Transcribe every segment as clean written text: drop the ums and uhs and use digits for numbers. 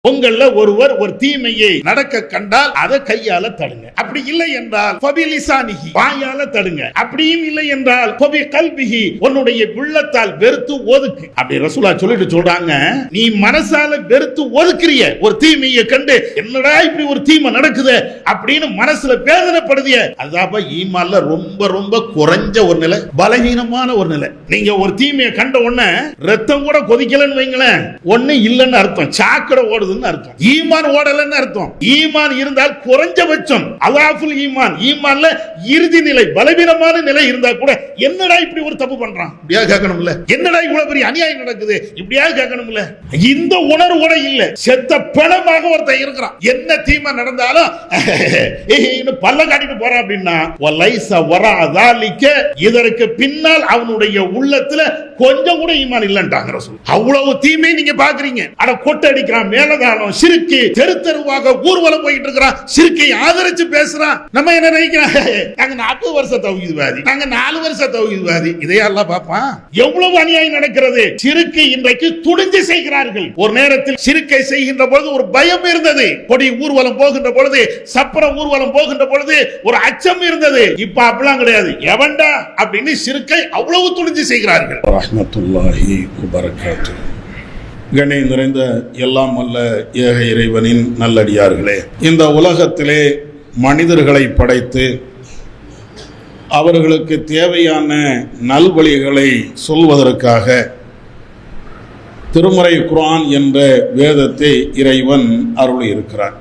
உங்கள ஒருவர் ஒரு தீமையை நடக்க கண்டால் அதை கையால தடுங்க. அப்படி இல்லை என்றால் ஃபபிலிசானிஹி, வாயால தடுங்க. அப்படியும் இல்லை என்றால் ஃபபி கல்பிஹி, உன்னுடைய உள்ளத்தால் வெறுத்து ஒதுக்கு. அப்படி ரசூலுல்லாஹ் சொல்லிட்டு சொல்றாங்க, நீ மனசால வெறுத்து ஒதுக்குறிய ஒரு தீமையை கண்டு, என்னடா இப்படி ஒரு தீமை நடக்குது அப்படின்னு மனசுல வேதனைப்படுதிய, அதாப்பா ஈமான்ல ரொம்ப ரொம்ப குறைஞ்ச ஒரு நிலை, பலகீனமான ஒரு நிலை. நீங்க ஒரு தீமையை கண்ட உடனே ரத்தம் கூட கொதிக்கலன்னு வைங்களேன், ஒண்ணு இல்லைன்னு அர்த்தம், சாக்கடை ஓடுதுன்னு அர்த்தம், ஈமான் ஓடலன்னு அர்த்தம். ஈமான் இருந்தால் குறைஞ்சபட்சம் அலாஃபுல் ஈமான், ஈமான்ல இறுதி நிலை, பலவீனமான நிலை இருந்தா கூட என்னடா இப்படி ஒரு தப்பு பண்றான் இப்படியா கேட்கணும்ல, என்னடா இவ்வளவு பெரிய அநியாயம் நடக்குது இப்படியா கேட்கணும்ல. இந்த உணர்வு கூட இல்ல, செத்த பிணமாக ஒருத்தன் இருக்கிறான், என்ன தீமை நடந்தாலும் பல்ல காட்டிட்டு போறான் அப்படின்னா இதற்கு பின்னால் அவனுடைய உள்ளத்துல கொஞ்சம் கூட ஈமான் இல்லன்றாங்க ரசூல். அவ்வளவு தீமை நீங்க பாக்குறீங்க. அட கொட்டை அடிக்கிறான், மேலதாளம், சிறுக்கு, தெரு தெருவாக ஊர்வலம் போயிட்டு இருக்கிறான், சிறுக்கை ஆதரிச்சு பேசுறான். நம்ம என்ன நினைக்கிறோம், நாங்க 40 வருஷம் தௌஹீத்வாதி, நாங்க 4 வருஷம் தௌஹீத்வாதி, இதையெல்லாம் பார்ப்பான். எவ்வளவு அநியாயம் நடக்கிறது. சிறுக்கை இன்றைக்கு துணிஞ்சு செய்கிறார்கள். ஒரு நேரத்தில் சிறுக்கை செய்கின்ற பொழுது ஒரு பயம் இருந்தது, கொடி ஊர்வலம் போகின்ற பொழுது, சப்பர ஊர்வலம் போகின்ற பொழுது ஒரு அச்சம் இருந்தது. இப்ப அப்படிலாம் கிடையாது. எவன்டா அப்படின்னு சிறுக்கை அவ்வளவு துணிஞ்சு செய்கிறார்கள். ரஹ்மத்துல்லாஹி வ பரக்காத்துஹு. கணேச நிறைந்த எல்லாம் வல்ல ஏக இறைவனின் நல்லடியார்களே, இந்த உலகத்திலே மனிதர்களை படைத்து அவர்களுக்கு தேவையான நல்வழிகளை சொல்வதற்காக திருமறை குர்ஆன் என்ற வேதத்தை இறைவன் அருளி இருக்கிறார்.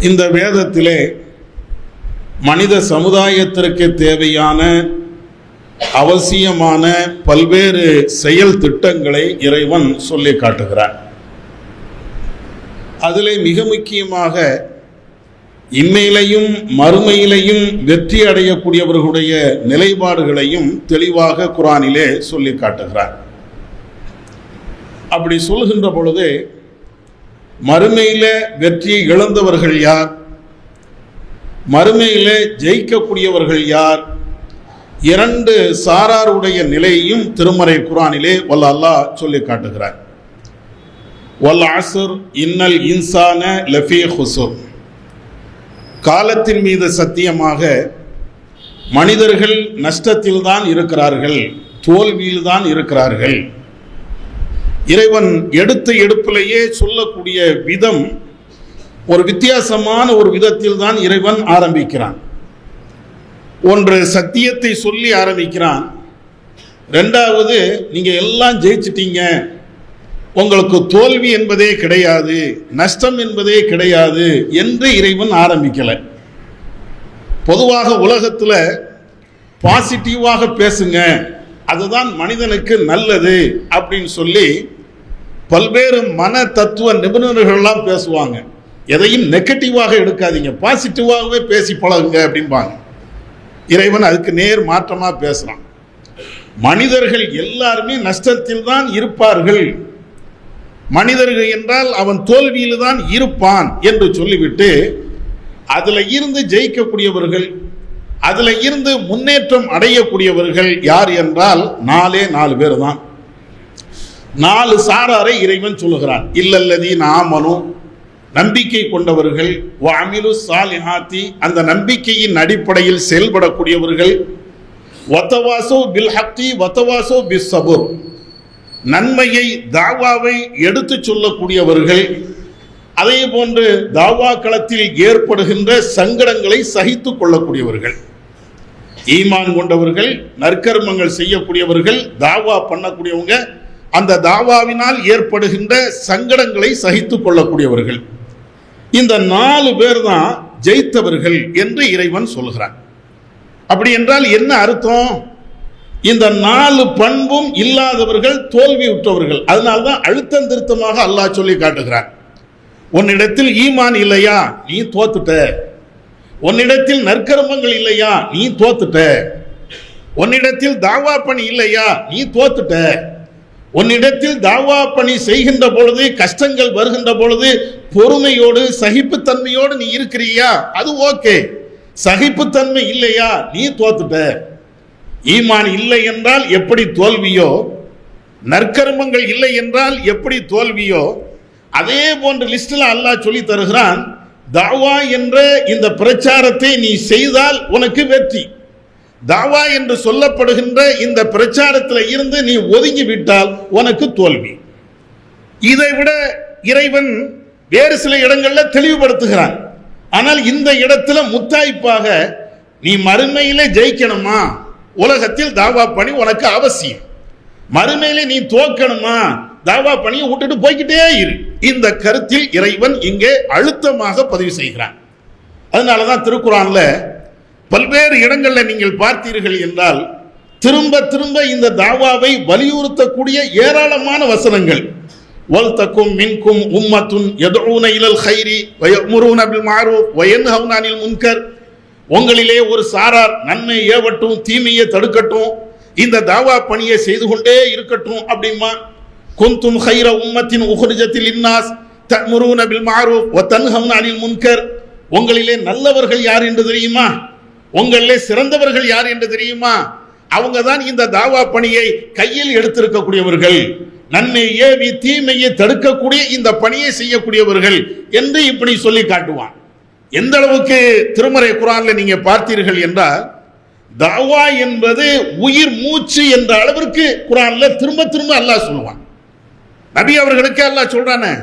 இந்த வேதத்திலே மனித சமுதாயத்திற்கு தேவையான அவசியமான பல்வேறு செயல் திட்டங்களை இறைவன் சொல்லி காட்டுகிறார். அதிலே மிக முக்கியமாக இம்மையிலையும் மறுமையிலையும் வெற்றி அடையக்கூடியவர்களுடைய நிலைப்பாடுகளையும் தெளிவாக குர்ஆனிலே சொல்லி காட்டுகிறார். அப்படி சொல்கின்ற பொழுது மறுமையில வெற்றி இழந்தவர்கள் யார், மறுமையில ஜெயிக்கக்கூடியவர்கள் யார், இரண்டு சாராருடைய நிலையையும் திருமறை குர்ஆனிலே வல்ல அல்லாஹ் சொல்லி காட்டுகிறார். வல் அஸ்ர் இன்னல் இன்சான லஃபீ குஸ்ர், காலத்தின் மீது சத்தியமாக மனிதர்கள் நஷ்டத்தில் தான் இருக்கிறார்கள், தோல்வியில் தான் இருக்கிறார்கள். இறைவன் எடுத்த எடுப்பிலேயே சொல்லக்கூடிய விதம் ஒரு வித்தியாசமான ஒரு விதத்தில் தான் இறைவன் ஆரம்பிக்கிறான். ஒன்று சத்தியத்தை சொல்லி ஆரம்பிக்கிறான், ரெண்டாவது நீங்க எல்லாம் ஜெயிச்சிட்டீங்க, உங்களுக்கு தோல்வி என்பதே கிடையாது, நஷ்டம் என்பதே கிடையாது என்று இறைவன் ஆரம்பிக்கல. பொதுவாக உலகத்துல பாசிட்டிவாக பேசுங்க, அதுதான் மனிதனுக்கு நல்லது அப்படின்னு சொல்லி பல்வேறு மன தத்துவ நிபுணர்கள்லாம் பேசுவாங்க. எதையும் நெகட்டிவாக எடுக்காதீங்க, பாசிட்டிவாகவே பேசி பழகுங்க அப்படின்பாங்க. இறைவன் அதுக்கு நேர் மாற்றமா பேசுறான். மனிதர்கள் எல்லாருமே நஷ்டத்தில் தான் இருப்பார்கள், மனிதர்கள் என்றால் அவன் தோல்வியில் தான் இருப்பான் என்று சொல்லிவிட்டு அதுல இருந்து ஜெயிக்கக்கூடியவர்கள், அதுல இருந்து முன்னேற்றம் அடையக்கூடியவர்கள் யார் என்றால் 4 பேர் தான். 4 சாராரை இறைவன் சொல்லுகிறான். இல்லல்லதீன ஆமனு, நம்பிக்கை கொண்டவர்கள், வஅமிலு ஸாலிஹாத்தி, அந்த நம்பிக்கையின் அடிப்படையில் செயல்படக்கூடியவர்கள், வதவாசோ பில் ஹக்கி வதவாசோ பிஸ் ஸபர், நன்மையை தாவாவை எடுத்து சொல்லக்கூடியவர்கள், அதே போன்று தாவா களத்தில் ஏற்படுகின்ற சங்கடங்களை சகித்து கொள்ளக்கூடியவர்கள். ஈமான் கொண்டவர்கள், நற்கர்மங்கள் செய்யக்கூடியவர்கள், தாவா பண்ணக்கூடியவங்க, அந்த தாவாவினால் ஏற்படுகின்ற சங்கடங்களை சகித்து கொள்ளக்கூடியவர்கள். இந்த 4 பேர் தான் ஜெயித்தவர்கள் என்று இறைவன் சொல்கிறான். அப்படி என்றால் என்ன அர்த்தம்? இந்த 4 பண்பும் இல்லாதவர்கள் தோல்வியுற்றவர்கள். அதனால்தான் அழுத்தம் திருத்தமாக அல்லாஹ் சொல்லி காட்டுகிறான். உன்னிடத்தில் ஈமான் இல்லையா, நீ தோத்துட்ட. உன்னிடத்தில் நற்கர்மங்கள் இல்லையா, நீ தோத்துட்ட. உன்னிடத்தில் தாவா பணி இல்லையா, நீ தோத்துட்ட. உன்னிடத்தில் தாவா பணி செய்கின்ற பொழுது, கஷ்டங்கள் வருகின்ற பொழுது பொறுமையோடு சகிப்புத்தன்மையோடு நீ இருக்கிறியா, அது ஓகே. சகிப்புத்தன்மை இல்லையா, நீ தோத்துட்ட. ஈமான் இல்லை என்றால் எப்படி தோல்வியோ, நற்கர்மங்கள் இல்லை என்றால் எப்படி தோல்வியோ, அதே போன்ற லிஸ்டில் அல்லாஹ் சொல்லி தருகிறான், தாவா என்ற இந்த பிரச்சாரத்தை நீ செய்தால் உனக்கு வெற்றி, தாவா என்று சொல்லப்படுகின்ற இந்த பிரச்சாரத்தில் இருந்து நீ ஒதுங்கி விட்டால் உனக்கு தோல்வி. இதை விட இறைவன் வேறு சில இடங்களில் தெளிவுபடுத்துகிறான். ஆனால் இந்த இடத்துல முத்தாய்ப்பாக, நீ மறுமையிலே ஜெயிக்கணுமா, உலகத்தில் தாவா பணி உனக்கு அவசியம், மறுமையிலே நீ தோக்கணுமா, தாவா பணியை விட்டுட்டு போய்கிட்டே இரு. இந்த கருத்தில் இறைவன் இங்கே அழுத்தமாக பதிவு செய்கிறான். அதனாலதான் திருக்குர்ஆன்ல பல்வேறு இடங்களில் நீங்கள் பார்த்தீர்கள் என்றால் திரும்ப திரும்ப இந்த தாவாவை வலியுறுத்தக்கூடிய ஏராளமான வசனங்கள். வல்தக்கும் மின்கும் உம்மத்துன் யதுஊன இலல் கைரி வயமுரூன பில் மஅரூஃப் வயன்ஹவுன அனில் முன்கர், உங்களிலே ஒரு சாரார் நன்மை ஏவட்டும் தீமையை தடுக்கட்டும், இந்த தாவா பணியை செய்து கொண்டே இருக்கட்டும் அப்படிமா. குந்தும் கைர உம்மத்தின் உஹ்ரிஜத்தில் இன்னாஸ் தஅமுரூன பில் மஅரூஃப் வ தன்ஹவுன அனில் முன்கர், உங்களிலே நல்லவர்கள் யார் என்று தெரியுமா, உங்களிலே சிறந்தவர்கள் யார் என்று தெரியுமா, அவங்க தான் இந்த தாவா பணியை கையில் எடுத்திருக்கக்கூடியவர்கள், நன்மை ஏவி தீமையை தடுக்கக்கூடிய இந்த பணியை செய்யக்கூடியவர்கள் என்று இப்படி சொல்லி காட்டுவான். எந்த அளவுக்கு திருமறை குர்ஆன்ல நீங்க பார்த்தீர்கள் என்றால் தாவா என்பது உயிர் மூச்சு என்ற அளவிற்கு குர்ஆன்ல திரும்ப திரும்ப அல்லாஹ் சொல்லுவான். நபி அவர்களுக்கு அல்லாஹ் சொல்றானே,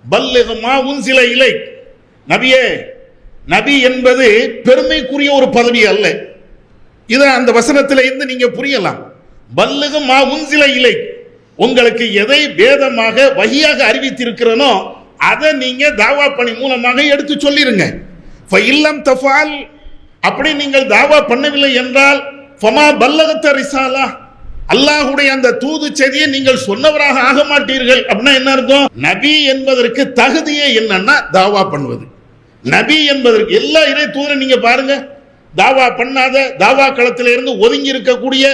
பல்லிக் மா உன்சில இலைக், நபியே, நபி என்பது பெருமைக்குரிய ஒரு பதவி அல்ல. இதை அந்த வசனத்தில் இருந்து நீங்க புரியலாம். பல்லிக் மா உன்சில இலைக், உங்களுக்கு எதை வேதமாக வஹியாக அறிவித்திருக்கிறனோ அதை நீங்க தாவா பணி மூலமாக எடுத்து சொல்லிருங்க. ஃபஇல்லம் தஃபால், அப்படி நீங்கள் தாவா பண்ணவில்லை என்றால் ஃபமா பல்லகத்த ரிசாலா, அல்லாஹ்வுடைய அந்த தூது செய்தியை நீங்கள் சொன்னவராக ஆக மாட்டீர்கள். அப்படின்னா என்ன அர்த்தம்? நபி என்பதற்கு தகுதியே என்னன்னா தாவா பண்ணுவது. நபி என்பதற்கு எல்லா இறை தூதரை நீங்க பாருங்க, தாவா பண்ணாத, தாவா களத்தில் இருந்து ஒதுங்கி இருக்கக்கூடிய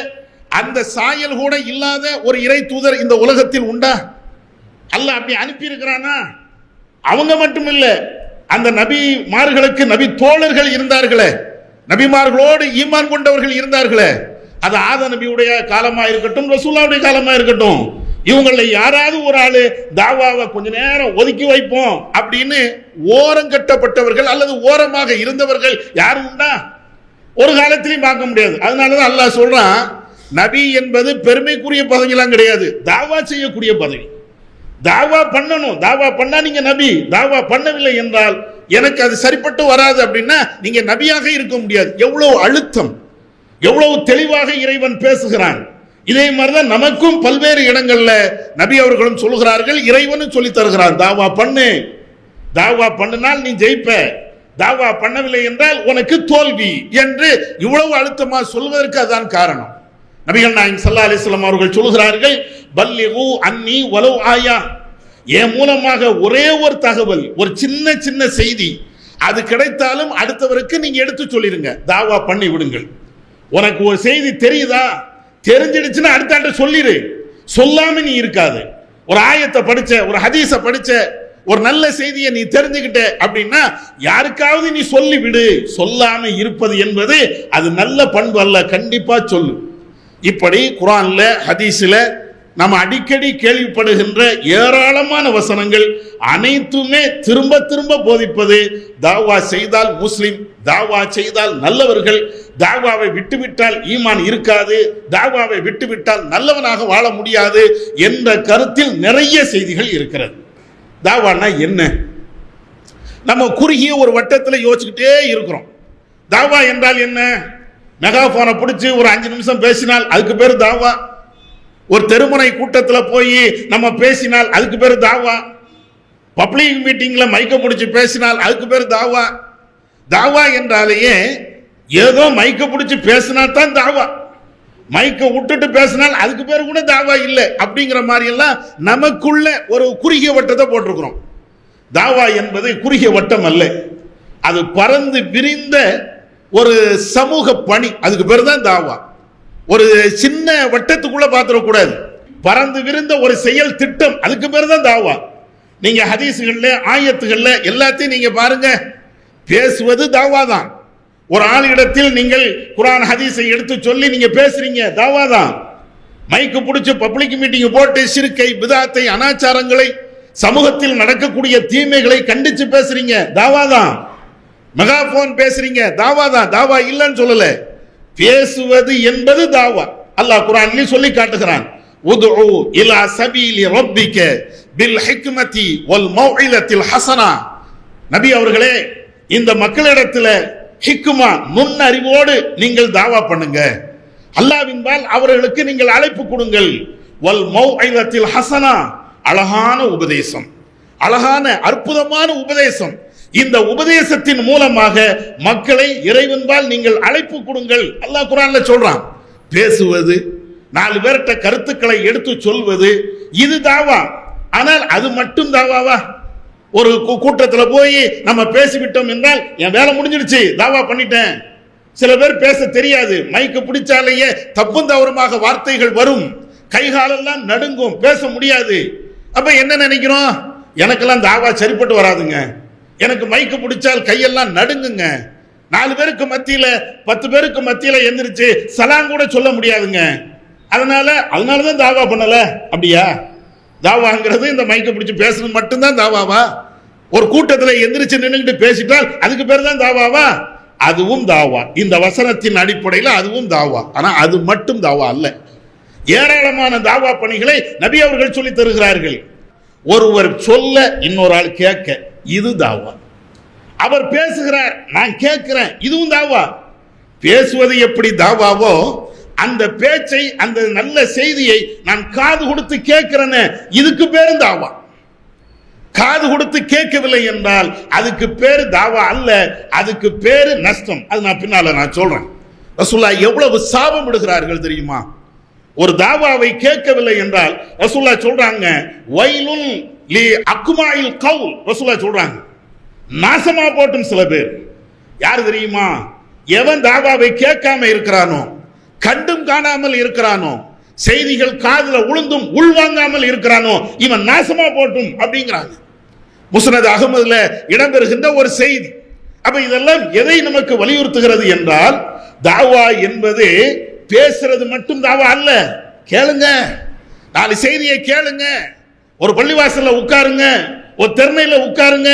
அந்த சாயல் கூட இல்லாத ஒரு இறை தூதர் இந்த உலகத்தில் உண்டா? அல்லாஹ் அப்படி அனுப்பி இருக்கிறானா? அவங்க மட்டும் இல்ல, அந்த நபிமார்களுக்கு நபி தோழர்கள் இருந்தார்களே, நபிமார்களோடு ஈமான் கொண்டவர்கள் இருந்தார்களே, அது ஆத நபியுடைய காலமா இருக்கட்டும், ரசூலுல்லாஹ்வுடைய காலமா இருக்கட்டும், இவங்கள யாராவது ஒரு ஆளு தாவாவை கொஞ்ச நேரம் ஒதுக்கி வைப்போம் அப்படின்னு ஓரம் கட்டப்பட்டவர்கள் அல்லது ஓரமாக இருந்தவர்கள் யாரும் உண்டா? ஒரு காலத்திலையும் பார்க்க முடியாது. அதனாலதான் அல்லாஹ் சொல்றான், நபி என்பது பெருமைக்குரிய பதவியெல்லாம் கிடையாது, தாவா செய்யக்கூடிய பதவி. தாவா பண்ணணும், தாவா பண்ணா நீங்க நபி, தாவா பண்ணவில்லை என்றால் எனக்கு அது சரிப்பட்டு வராது அப்படின்னா நீங்க நபியாக இருக்க முடியாது. எவ்வளவு அழுத்தம், எவ்வளவு தெளிவாக இறைவன் பேசுகிறான். இதே மாதிரிதான் நமக்கும் பல்வேறு இடங்கள்ல நபி அவர்களும் சொல்லுகிறார்கள், இறைவனும் சொல்லி தருகிறான், தாவா பண்ணு, தாவா பண்ணினால் நீ ஜெயிப்ப, தாவா பண்ணவில்லை என்றால் உனக்கு தோல்வி என்று இவ்வளவு அழுத்தமா சொல்வதற்கு அதான் காரணம். நபிகள் நாயகம் ஸல்லல்லாஹு அலைஹி வஸல்லம் அவர்கள் சொல்கிறார்கள், பல்லிகு அன்னி வலவ் ஆயா, என் மூலமாக ஒரே ஒரு தகவல், ஒரு சின்ன சின்ன செய்தி அது கிடைத்தாலும் அடுத்தவருக்கு நீங்க எடுத்து சொல்லிருங்க, தாவா பண்ணி விடுங்கள். உனக்கு ஒரு செய்தி தெரியுதா, தெரிஞ்சிடுச்சுன்னா அடுத்தாண்ட சொல்லிரு, சொல்லாம நீ இருக்காது. ஒரு ஆயத்தை படிச்ச, ஒரு ஹதீஸை படிச்ச, ஒரு நல்ல செய்தியை நீ தெரிஞ்சுக்கிட்ட அப்படின்னா யாருக்காவது நீ சொல்லி விடு. சொல்லாம இருப்பது என்பது அது நல்ல பண்பு அல்ல, கண்டிப்பா சொல்லு. இப்படி குர்ஆன்ல ஹதீஸ்ல நம்ம அடிக்கடி கேள்விப்படுகின்ற ஏராளமான வசனங்கள் அனைத்துமே திரும்ப திரும்ப போதிப்பது, தாவா செய்தால் முஸ்லிம், தாவா செய்தால் நல்லவர்கள், தாவாவை விட்டுவிட்டால் ஈமான் இருக்காது, தாவாவை விட்டுவிட்டால் நல்லவனாக வாழ முடியாது என்ற கருத்தில் நிறைய செய்திகள் இருக்கிறது. தாவானா என்ன? நம்ம குறுகிய ஒரு வட்டத்தில் யோசிச்சுக்கிட்டே இருக்கிறோம். தாவா என்றால் என்ன? மெகாஃபோனை பிடிச்சி ஒரு 5 நிமிஷம் பேசினால் அதுக்கு பேர் தாவா. ஒரு தெருமுனை கூட்டத்தில் போய் நம்ம பேசினால் அதுக்கு பேர் தாவா. பப்ளிக் மீட்டிங்ல மைக்க பிடிச்சி பேசினால் அதுக்கு பேர் தாவா. தாவா என்றாலேயே ஏதோ மைக்க பிடிச்சி பேசினா தான் தாவா, மைக்க விட்டுட்டு பேசினால் அதுக்கு பேர் கூட தாவா இல்லை அப்படிங்கிற மாதிரி எல்லாம் நமக்குள்ள ஒரு குறுகிய வட்டத்தை போட்டிருக்கிறோம். தாவா என்பது குறுகிய வட்டம் அல்ல, அது பறந்து விரிந்த ஒரு சமூக பணி, அதுக்கு பேர் தான் தாவா. ஒரு சின்ன வட்டத்துக்குள்ள பார்த்துடக்கூடாது, பறந்து விரிந்த ஒரு செயல் திட்டம், அதுக்கு பேர் தான் தாவா. நீங்க ஹதீஸ்கள்ல ஆயத்துகள்ல எல்லாத்தையும் நீங்க பாருங்க, பேசுவது தாவா தான். ஒரு ஆளிடத்தில் நீங்கள் குர்ஆன் ஹதீஸை எடுத்து சொல்லி நீங்க பேசுறீங்க, தாவா தான். மைக்கு பிடிச்சி பப்ளிக் மீட்டிங் போட்டு ஷிர்கை, பிதாத்தை, அனாச்சாரங்களை சமூகத்தில் நடக்கக்கூடிய தீமைகளை கண்டிச்சு பேசுறீங்க, தாவா தான். மெகாபோன் பேசுறீங்க, தாவா தான். தாவா இல்லைன்னு சொல்லல, பேசுவது என்பது தாவா. அல்லாஹ் குர்ஆனில் சொல்லி காட்டுகிறான், உதுஉ இலா சபீலி ரப்பிக பில் ஹிக்மதி வல் மௌஇலத்தில் ஹஸனா. நபி அவர்களே, இந்த மக்களிடத்துல ஹிக்மா, நுண்ணறிவோடு நீங்கள் தாவா பண்ணுங்க. அல்லாஹ்வின்பால் அவர்களுக்கு நீங்கள் அழைப்பு கொடுங்கள். வல் மௌஇலத்தில் ஹஸனா, அழகான உபதேசம், அழகான அற்புதமான உபதேசம். இந்த உபதேசத்தின் மூலமாக மக்களை இறைவன்பால் நீங்கள் அழைப்பு கொடுங்கள். அல்லாஹ் குர்ஆன்ல சொல்றான். பேசுவது, 4 பேர்கிட்ட கருத்துக்களை எடுத்து சொல்வது, இது தாவா. ஆனால் அது மட்டும் தாவாவா? ஒரு கூட்டத்தில் போய் நம்ம பேசிவிட்டோம் என்றால் என் வேலை முடிஞ்சிடுச்சு, தாவா பண்ணிட்டேன். சில பேர் பேச தெரியாது, மைக்கு பிடிச்சாலேயே தப்பும் தவறுமாக வார்த்தைகள் வரும், கைகாலெல்லாம் நடுங்கும், பேச முடியாது. அப்ப என்ன நினைக்கிறோம்? எனக்கெல்லாம் தாவா சரிப்பட்டு வராதுங்க, எனக்கு மைக்கு பிடிச்சால் கையெல்லாம் நடுங்குங்க, 4 பேருக்கு மத்தியில 10 பேருக்கு மத்தியில எந்திரிச்சு சலாம் கூட சொல்ல முடியாதுங்க, அதனாலதான் தாவா பண்ணல. அப்படியா? தாவாங்கிறது இந்த மைக்கை பிடிச்சு பேசுறது மட்டும்தான் தாவாவா? ஒரு கூட்டத்தில் எந்திரிச்சு நின்றுட்டு பேசிட்டால் அதுக்கு பேர் தான் தாவாவா? அதுவும் தாவா. இந்த வசனத்தின் அடிப்படையில் அதுவும் தாவா. ஆனா அது மட்டும் தாவா அல்ல. ஏராளமான தாவா பணிகளை நபி அவர்கள் சொல்லி தருகிறார்கள். ஒருவர் சொல்ல இன்னொரு ஆள் கேட்க, இது தாவா. அவர் பேசுகிறார், நான் கேட்கிறேன், இதுவும் தாவா. பேசுவது எப்படி தாவாவோ, அந்த பேச்சை, அந்த நல்ல செய்தியை நான் காது கொடுத்து கேட்கிறேன்னு, இதுக்கு பேரு தாவா. காது கொடுத்து கேட்கவில்லை என்றால் அதுக்கு பேரு தாவா அல்ல, அதுக்கு பேரு நஷ்டம். அது நான் பின்னால நான் சொல்றேன். ரசூலுல்லாஹ் எவ்வளவு சாபம் விடுகிறார்கள் தெரியுமா? ஒரு தாவாவை கேட்கவில்லை என்றால் ரசூலுல்லாஹ் சொல்றாங்க, வைலுல் லி அக்மாயில் கவுல். ரசூலுல்லாஹ் சொல்றாங்க, நாசமா போட்டும் சில பேர். யார் தெரியுமா? எவன் தாவாவை கேட்காம இருக்கிறானோ, கண்டும் காணாமல் இருக்கிறானோ, செய்திகள் காதுல உளுந்தும் உள்வாங்காமல் இருக்கிறானோ, இவன் நாசமா போட்டும் அப்படிங்கிறாங்க. முஸ்னத் அகமதுல இடம்பெறுகின்ற ஒரு செய்தி. அப்ப இதெல்லாம் எதை நமக்கு வலியுறுத்துகிறது என்றால், தாவா என்பது பேசுறது மட்டும் தாவா அல்ல. கேளுங்க, 4 செய்தியை கேளுங்க. ஒரு பள்ளிவாசல்ல உட்காருங்க, ஒரு தெருணையில உட்காருங்க,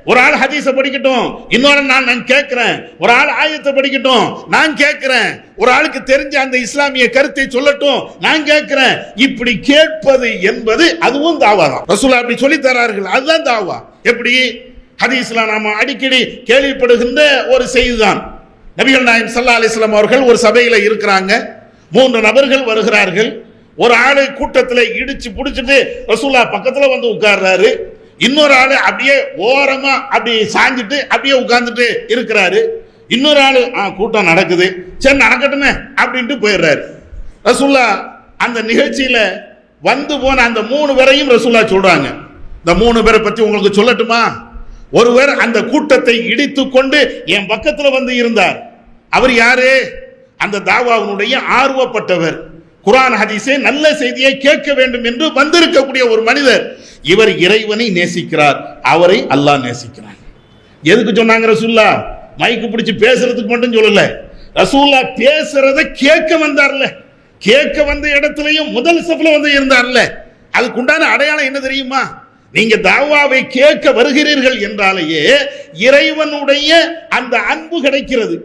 ஒரு ஆள் ஹதீஸ படிக்கட்டும், இன்னொரு நான் கேட்கிறேன், ஒரு ஆள் ஆயத்தை படிக்கட்டும், நான் கேட்கிறேன், ஒரு ஆளுக்கு தெரிஞ்ச அந்த இஸ்லாமிய கருத்தை சொல்லட்டும், நான் கேட்கிறேன். இப்படி கேட்பது என்பது அதுவும் தாவா தான். ரசூலுல்லாஹ் அப்படி சொல்லி தரார்கள், அதுதான் தாவா. எப்படி? ஹதீஸ்ல நாம அடிக்கடி கேள்விப்படுகின்ற ஒரு செய்திதான். நபிகள் நாயகம் ஸல்லல்லாஹு அலைஹி வஸல்லம் அவர்கள் ஒரு சபையில இருக்கிறாங்க. 3 நபர்கள் வருகிறார்கள். ஒரு ஆளு கூட்டத்தில் இடிச்சு புடிச்சிட்டு ரசூலுல்லாஹ் பக்கத்துல வந்து உட்கார்றாரு. இன்னொரு ஆளு அப்படியே ஓரமா அப்படி சாஞ்சிட்டு அப்படியே உட்கார்ந்துட்டு இருக்கிறாரு. இன்னொரு ஆளு கூட்டம் நடக்குது, சரி நடக்கட்டுமே அப்படின்ட்டு போயிடுறாரு. ரசூலுல்லாஹ் அந்த நிகழ்ச்சியில வந்து போன அந்த 3 பேரையும் ரசூலுல்லாஹ் சொல்றாங்க. இந்த 3 பேரை பத்தி உங்களுக்கு சொல்லட்டுமா? ஒருவர் அந்த கூட்டத்தை இடித்து கொண்டு என் பக்கத்துல வந்து இருந்தார். அவர் யாரு? அந்த தாவாவுடைய ஆர்வப்பட்டவர், குர்ஆன் ஹதீஸை நல்ல செய்தியை கேட்க வேண்டும் என்று வந்திருக்கக்கூடிய ஒரு மனிதர். இவர் இறைவனை நேசிக்கிறார், அவரை அல்லாஹ் நேசிக்கிறார். எதுக்கு சொன்னாங்க ரசூலுல்லாஹ்? மைக்கு பிடிச்சு பேசுறதுக்கு மட்டும் சொல்லல, ரசூலுல்லாஹ் பேசுறத கேட்க வந்தார்ல, கேட்க வந்த இடத்துலயும் முதல் சஃப்ல வந்து இருந்தார்ல. அதுக்குண்டான அடையாளம் என்ன தெரியுமா? நீங்க தாவாவை கேட்க வருகிறீர்கள் என்றாலேயே இறைவனுடைய அந்த அன்பு கிடைக்கிறது.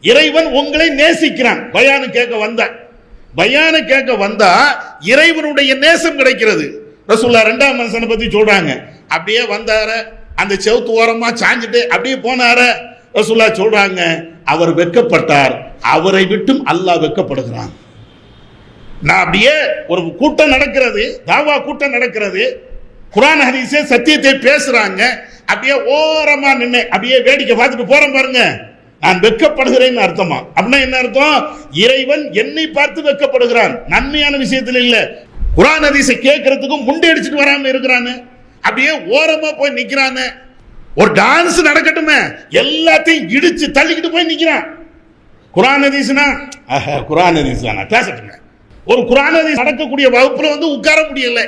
இறைவன் உங்களை நேசிக்கிறான். பயானு கேட்க வந்தா, பயானு கேட்க வந்தா இறைவனுடைய நேசம் கிடைக்கிறது. ரசூலுல்லாஹ் 2ஆம் மனுஷனை பத்தி சொல்றாங்க. அப்படியே வந்தார, அந்த செவுத்து ஓரமா சாஞ்சிட்டு அப்படியே போனார. ரசூலுல்லாஹ் சொல்றாங்க, அவர் வெட்கப்பட்டார், அவரை விட்டும் அல்லாஹ் வெட்கப்படுகிறான். நான் அப்படியே ஒரு கூட்டம் நடக்கிறது, தாவா கூட்டம் நடக்கிறது, குர்ஆன் ஹதீஸே சத்தியத்தை பேசுறாங்க, அப்படியே ஓரமா நின்று அப்படியே வேடிக்கை பார்த்துட்டு போறேன் பாருங்க, நான் வெட்கப்படுகிறேன் அர்த்தமா? அப்படின்னா என்ன அர்த்தம்? இறைவன் என்னை பார்த்து வெட்கப்படுகிறான், நன்மையான விஷயத்தில் இல்ல. குர்ஆன் ஹதீஸை கேட்கறதுக்கும் முண்டை அடிச்சுட்டு வராம இருக்கிறானு, அப்படியே ஓரமா போய் நிக்கிறானு. ஒரு டான்ஸ் நடக்கட்டுமே, எல்லாத்தையும் இடிச்சு தள்ளிக்கிட்டு போய் நிக்கிறான். குர்ஆன் ஹதீஸ்னா குர்ஆன் ஹதீஸ் தானா பேசட்டுமே. ஒரு குர்ஆன் ஹதீஸ் நடக்கக்கூடிய வகுப்புல வந்து உட்கார முடியல,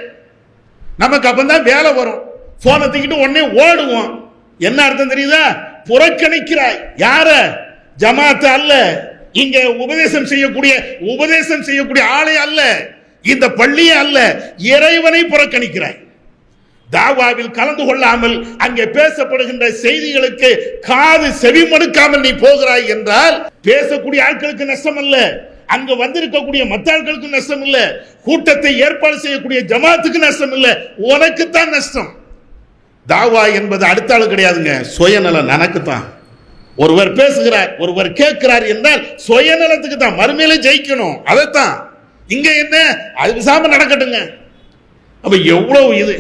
நமக்கு அப்பதான் வேலை வரும், போனை தூக்கிட்டு உடனே ஓடுவோம். என்ன அர்த்தம் தெரியுதா? புறக்கணிக்கிறாய். யார? ஜமாத் அல்ல, இங்க உபதேசம் செய்யக்கூடிய ஆளே அல்ல, இந்த பள்ளியே அல்ல, இறைவனை புறக்கணிக்கிறாய். தாவாவில் கலந்து கொள்ளாமல் அங்கே பேசப்படுகின்ற செய்திகளுக்கு காது செவிமடுக்காமல் நீ போகிறாய் என்றால் பேசக்கூடிய ஆட்களுக்கு நஷ்டம் அல்ல, அங்க வந்திருக்கக்கூடிய மற்ற ஆட்களுக்கு நஷ்டம் இல்ல, கூட்டத்தை ஏற்பாடு செய்யக்கூடிய ஜமாத்துக்கு நஷ்டம் இல்ல, உனக்குத்தான் நஷ்டம். தாவா என்பது அடுத்த ஆளு கிடையாதுங்க, சுயநலம் நனக்குத்தான். ஒருவர் பேசுகிறார், ஒருவர் கேட்கிறார் என்றால் சுயநலத்துக்கு தான், மறுமையில ஜெயிக்கணும். அதைத்தான் இங்க என்ன அது விசாம நடக்கட்டுங்க. அப்ப எவ்வளவு இது.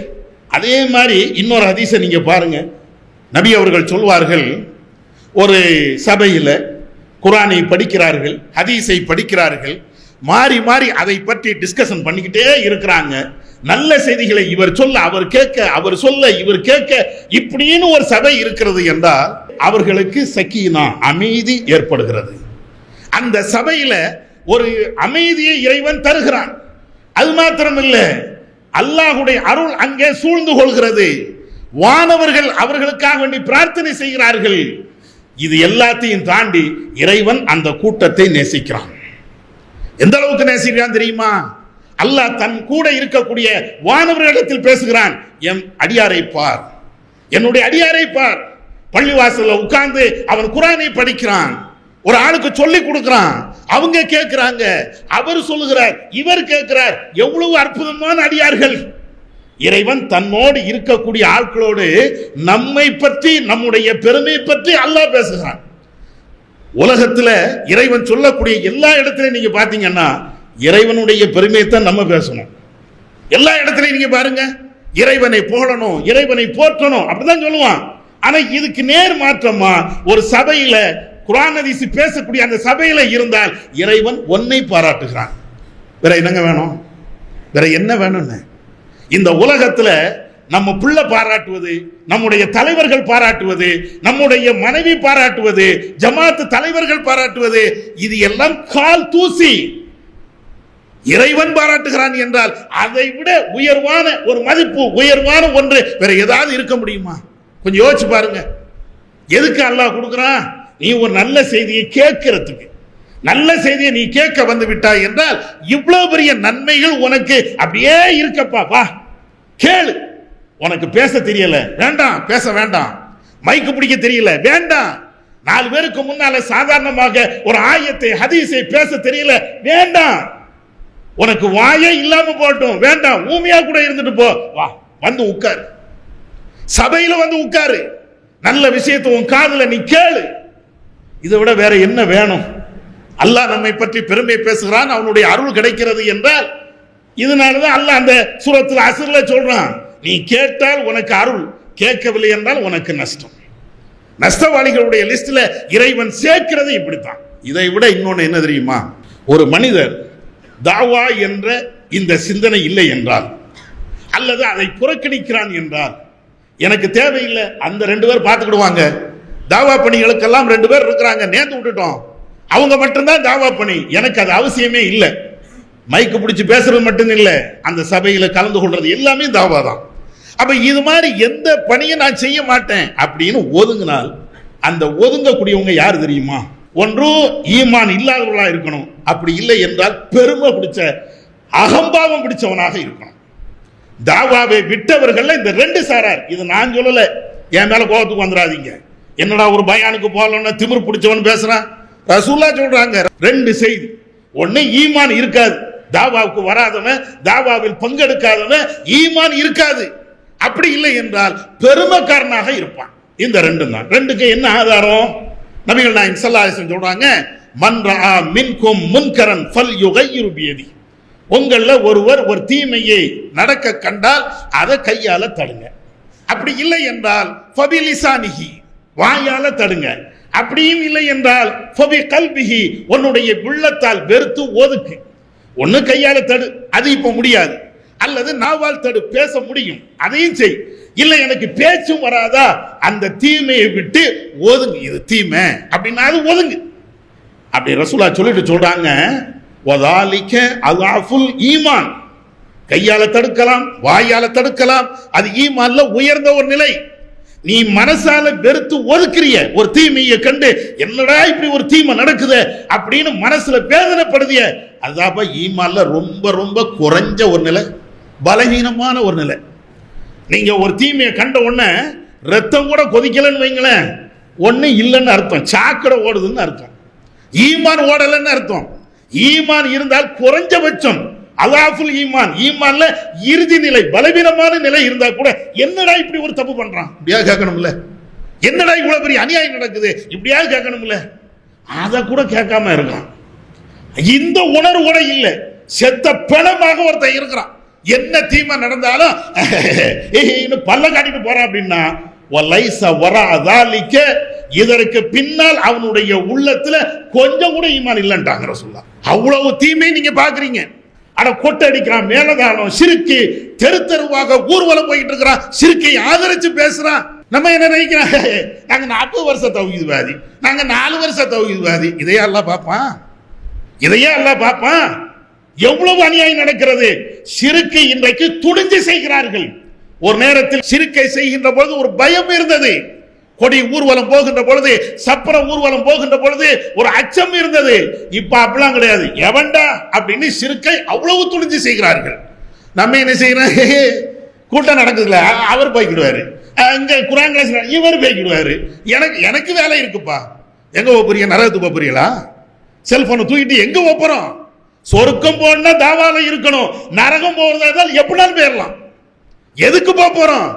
அதே மாதிரி இன்னொரு ஹதீஸை நீங்க பாருங்க. நபி அவர்கள் சொல்வார்கள், ஒரு சபையில் குர்ஆனை படிக்கிறார்கள், ஹதீஸை படிக்கிறார்கள், மாறி மாறி அதை பற்றி டிஸ்கஷன் பண்ணிக்கிட்டே இருக்கிறாங்க. நல்ல செய்திகளை இவர் சொல்ல அவர் கேட்க, அவர் சொல்ல இவர் கேட்க, இப்படின்னு ஒரு சபை இருக்கிறது என்றால் அவர்களுக்கு சக்கீனா அமைதி ஏற்படுகிறது. அந்த சபையில ஒரு அமைதியை இறைவன் தருகிறான். அது மாத்திரமில்ல, அல்லாஹ்வுடைய அருள் அங்கே சூழ்ந்து கொள்கிறது. வானவர்கள் அவர்களுக்காக வேண்டி பிரார்த்தனை செய்கிறார்கள். இது எல்லாத்தையும் தாண்டி இறைவன் அந்த கூட்டத்தை நேசிக்கிறான். எந்த அளவுக்கு நேசிக்கிறான் தெரியுமா? அல்லாஹ் தன் கூட இருக்கக்கூடிய வானவர்களிடத்தில் பேசுகிறான், என் அடியாரை பார், என்னுடைய அடியாரை பார். பள்ளிவாசல்ல உட்கார்ந்து அவன் குர்ஆனை படிக்கிறான், ஒரு ஆளுக்கு சொல்லி கொடுக்கிறான், அவங்க கேட்கிறாங்க, அவர் சொல்லுகிறார், இவர் கேட்கிறார். எவ்வளவு அற்புதமான அடியார்கள்! இறைவன் தன்னோடு இருக்கக்கூடிய ஆட்களோடு நம்மை பற்றி, நம்முடைய பெருமை பற்றி அல்லாஹ் பேசுகிறான். உலகத்துல இறைவன் சொல்லக்கூடிய எல்லா இடத்திலையும் நீங்க பாத்தீங்கன்னா இறைவனுடைய பெருமையை தான் நம்ம பேசணும். எல்லா இடத்திலையும் நீங்க பாருங்க, இறைவனை புகழணும், இறைவனை போற்றணும், அப்படிதான் சொல்லுவான். ஆனா இதுக்கு நேர் மாற்றமா ஒரு சபையில குர்ஆன் ஹதீஸ் பேசக்கூடிய அந்த சபையில இருந்தால் இறைவன் ஒன்னை பாராட்டுகிறான். வேற என்னங்க வேணும்? வேற என்ன வேணும்னு? இந்த உலகத்துல நம்ம பிள்ளை பாராட்டுவது, நம்முடைய தலைவர்கள் பாராட்டுவது, நம்முடைய மனைவி பாராட்டுவது, ஜமாத்து தலைவர்கள் பாராட்டுவது, இது எல்லாம் கால் தூசி. இறைவன் பாராட்டுகிறான் என்றால் அதை விட உயர்வான ஒரு மதிப்பு, உயர்வான ஒன்று வேற ஏதாவது இருக்க முடியுமா? கொஞ்சம் யோசிச்சு பாருங்க. எதுக்கு அல்லாஹ் கொடுக்கிறான்? நீ ஒரு நல்ல செய்தியை கேட்கிறதுக்கு. நல்ல செய்தியை நீ கேட்க வந்து விட்டாய் என்றால் இவ்வளவு பெரிய நன்மைகள் உனக்கு அப்படியே இருக்கப்பா, வா கேளு. உனக்கு பேச தெரியல, வேண்டாம், பேச வேண்டாம். மைக்கு பிடிக்க தெரியல, வேண்டாம். 4 பேருக்கு முன்னால சாதாரணமாக ஒரு ஆயத்தை ஹதீஸை பேச தெரியல, வேண்டாம். உனக்கு வாயே இல்லாம போட்டும், வேண்டாம், ஊமையா கூட இருந்துட்டு போ, வா வந்து உட்காரு, சபையில வந்து உட்காரு, நல்ல விஷயத்தை உன் காதுல நீ கேளு. இதை விட வேற என்ன வேணும்? அல்லாஹ் நம்மை பற்றி பெருமை பேசுகிறான், அவனுடைய அருள் கிடைக்கிறது என்றால் இதனாலதான் அல்லாஹ் அந்த சூரத்துல் அஸ்ர்ல சொல்றான், நீ கேட்டால் உனக்கு அருள், கேட்கவில்லை என்றால் உனக்கு நஷ்டம். நஷ்டவாளிகளுடைய லிஸ்ட்ல இறைவன் சேர்க்கிறது இப்படித்தான். இதை விட இன்னொன்னு என்ன தெரியுமா? ஒரு மனிதர் தாவா என்ற இந்த சிந்தனை இல்லை என்றால், அல்லது அதை புறக்கணிக்கிறான் என்றால், எனக்கு தேவையில்லை, அந்த 2 பேர் பார்த்துக்கிடுவாங்க. தாவா பணிகளுக்கெல்லாம் 2 பேர் இருக்கிறாங்க, நேர்ந்து விட்டுட்டோம், அவங்க மட்டும்தான் தாவா பணி, எனக்கு அது அவசியமே இல்லை. மைக்கு பிடிச்சி பேசுறது மட்டும் இல்லை, அந்த சபையில கலந்து கொள்றது எல்லாமே தாவா தான். அப்ப இது மாதிரி எந்த பணியை நான் செய்ய மாட்டேன் அப்படின்னு ஒதுங்கினால், அந்த ஒதுங்கக்கூடியவங்க யார் தெரியுமா? ஒன்று ஈமான் இல்லாதவர்களா இருக்கணும், அப்படி இல்லை என்றால் பெருமை பிடிச்ச அகம்பாவம் பிடிச்சவனாக இருக்கணும். தாவாவை விட்டவர்கள் இந்த 2 சாரார். இது நான் சொல்லல, என் மேல கோபத்துக்கு வந்துடாதீங்க. என்னடா ஒரு பயானுக்கு போகலன்னா திமிர் பிடிச்சவன் பேசுறான். ரசூலுல்லாஹ் சொல்றாங்க 2 செய்தி. ஒன்னு ஈமான் இருக்காது, தாவாவுக்கு வராதவன், தாவாவில் பங்கெடுக்காதவன் ஈமான் இருக்காது. அப்படி இல்லை என்றால் பெருமைக்காரனாக இருப்பான். இந்த 2 தான். 2க்கு என்ன ஆதாரம்? நபிகள் நாயகம் ஸல்லல்லாஹு அலைஹி வஸல்லம் சொல்றாங்க, மன் ரஆ மின்கும் முன்கரன் ஃபல்யுகையிரு பியதி. உங்கள ஒருவர் ஒரு தீமையை நடக்க கண்டால் அதை கையால தடுங்க. அப்படி இல்லை என்றால் ஃபபிலிசானிஹி, வாயால தடுங்க. அப்படியும் இல்லை என்றால் ஃபபி கல்பிஹி, உன்னுடைய உள்ளத்தால் வெறுத்து ஒதுக்கு. ஒன்னு கையால தடு, அது இப்ப முடியாது, அல்லது நாவால் தடு, பேச முடியும், அதையும் செய். இல்லை எனக்கு பேச்சும் வராதா, அந்த தீமையை விட்டு ஒதுங்கு. இது தீமை அப்படின்னா அது ஒதுங்கு. அப்படி ரசூலுல்லாஹ் சொல்லிட்டு சொல்றாங்க, வதாலிக அலாஃபுல் ஈமான். கையால தடுக்கலாம், வாயால தடுக்கலாம், அது ஈமான்ல உயர்ந்த ஒரு நிலை. நீ மனசால வெறுத்து ஒதுக்குறிய ஒரு தீமையை கண்டு, என்னடா இப்படி ஒரு தீமை நடக்குது அப்படின்னு மனசுல வேதனைப்படுதிய, அதுதான் ஈமான்ல ரொம்ப ரொம்ப குறைஞ்ச ஒரு நிலை, பலவீனமான ஒரு நிலை. நீங்க ஒரு தீமையை கண்ட உடனே ரத்தம் கூட கொதிக்கலன்னு வைங்களேன், ஒண்ணு இல்லைன்னு அர்த்தம், சாக்கடை ஓடுதுன்னு அர்த்தம். ஈமான் ஓடலன்னு அர்த்தம். ஈமான் இருந்தால் குறைஞ்சபட்சம் அலாஃபுல் ஈமான், ஈமான்ல இறுதி நிலை, பலவீனமான நிலை இருந்தா கூட என்னடா இப்படி ஒரு தப்பு பண்றான் இப்படியா கேட்கணும்ல, என்னடா இவ்வளவு பெரிய அநியாயம் நடக்குது இப்படியாவது கேட்கணும்ல, அதை கூட கேட்காம இருக்கான். இந்த உணர்வு கூட இல்லை. செத்த பிணமாக ஒருத்தன் இருக்கிறான், என்ன தீமை நடந்தாலும் பல்ல காட்டிட்டு போறான் அப்படின்னா இதற்கு பின்னால் அவனுடைய உள்ளத்துல கொஞ்சம் கூட ஈமான் இல்லைன்றாங்க ரசூலுல்லாஹ். அவ்வளவு தீமை நீங்க பாக்குறீங்க. ஆனா கொட்டை அடிக்கிறான், மேலதானம், சிறுக்கு, தெரு தெருவாக ஊர்வலம் போயிட்டு இருக்கிறான், சிறுக்கை ஆதரிச்சு பேசுறான். நம்ம என்ன நினைக்கிறோம், நாங்க 40 வருஷ தௌஹீத்வாதி, நாங்க 4 வருஷ தௌஹீத்வாதி. இதையே அல்லாஹ் பார்ப்பான், இதையே அல்லாஹ் பார்ப்பான். எவ்வளவு அநியாயம் நடக்கிறது. சிறுக்கை இன்றைக்கு துணிஞ்சு செய்கிறார்கள். ஒரு நேரத்தில் சிறுக்கை செய்கின்ற பொழுது ஒரு பயம் இருந்தது. கொடி ஊர்வலம் போகின்ற பொழுது, சப்பர ஊர்வலம் போகின்ற பொழுது ஒரு அச்சம் இருந்தது. இப்ப அப்படிலாம் கிடையாது. எவன்டா அப்படின்னு சிறுக்கை அவ்வளவு துணிஞ்சு செய்கிறார்கள். நம்ம என்ன செய்யறோம், கூட்டம் நடக்குதுல அவர் போய்க்கிடுவாரு, இங்க குரான் கிளாஸ் இவர் போய்க்கிடுவாரு. எனக்கு வேலை இருக்குப்பா. எங்க போறீங்க, நரகத்துக்கு போறீங்களா? செல்போனை தூக்கிட்டு எங்க போறோம்? சொர்க்கம் போனா தாவால இருக்கணும், நரகம் போறதா எப்படினாலும் போயிடலாம். எதுக்கு போறோம்?